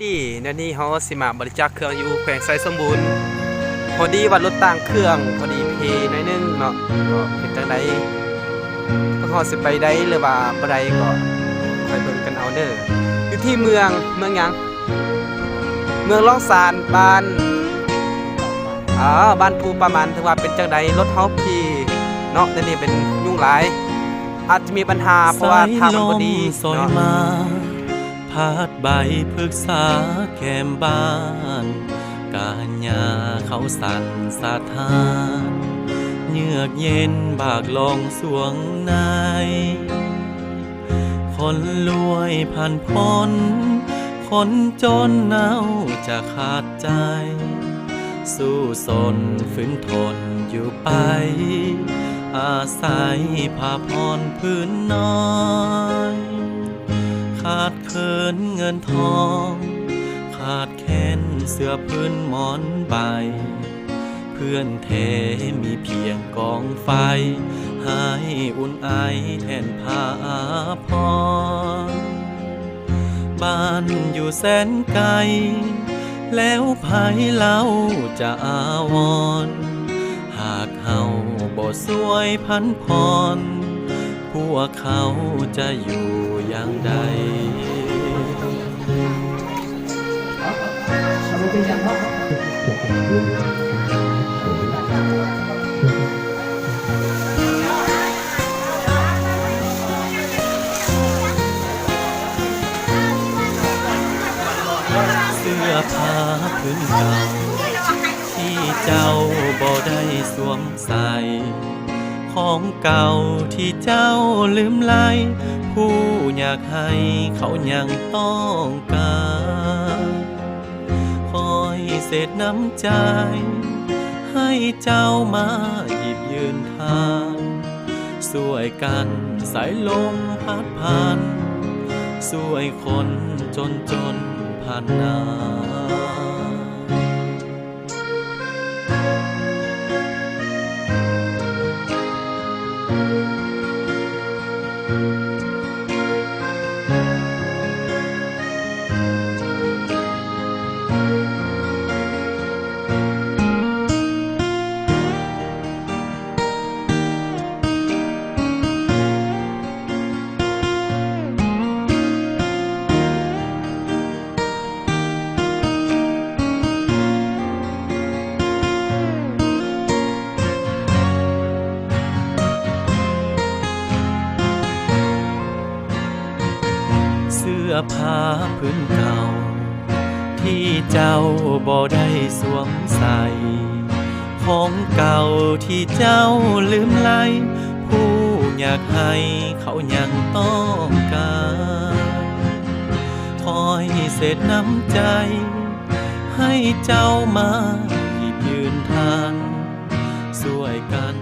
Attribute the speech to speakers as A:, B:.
A: ดีนั่นนี่เขาสิมาบริจาคเครื่องอยู่แขวงไซสมบูรณ์พอดีว่ารถต่างเครื่องพอดีเพหน่อยนึงเนาะก็เป็นจังไดก็เขาสิไปได้หรือว่าบ่ได้ก็ค่อยเบิ่งกันเอาเด้ออยู่ที่เมืองหยังเมืองล่องสานบ้านบ้านภูประมาณถือว่าเป็นจังไดรถเฮาพี่เนาะนั่นนี่เป็นยุ่งหลายอาจจะมีปัญหาเพราะว่าทางมันบ่ดีเนาะ
B: พาดใบพฤกษาแก้มบ้านกาญาเขาสั่นสะท้านเยือกเย็นบากลองสวงในคนรวยผ่านพ้นคนจนเน่าจะขาดใจสู้สนฝืนทนอยู่ไปอาศัยผ้าพรพื้นน้อยขาดเคินเงินทองขาดแค้นเสื้อพื้นหมอนใบเพื่อนเทมีเพียงกองไฟให้อุ่นไอแทนผ้าพรบ้านอยู่แสนไกลแล้วไผเล่าจะอาวรหากเฮาบ่สวยพันพรพวกเขาจะอยู่อย่างใดเสื้อผ้าพื้นเก่าที่เจ้าบ่ได้สวมใส่ของเก่าที่เจ้าลืมไล่ผู้อยากให้เขายังต้องการคอยเศษน้ำใจให้เจ้ามาหยิบยืนทางสวยกันสายลมพัดผ่านสวยคนจนผ่านนาเสื้อผ้าพื้นเก่าที่เจ้าบ่ได้สวมใส่ของเก่าที่เจ้าลืมไล่ผู้อยากให้เขายังต้องการคอยเศษน้ำใจให้เจ้ามาหยิบยืนทานช่วยกัน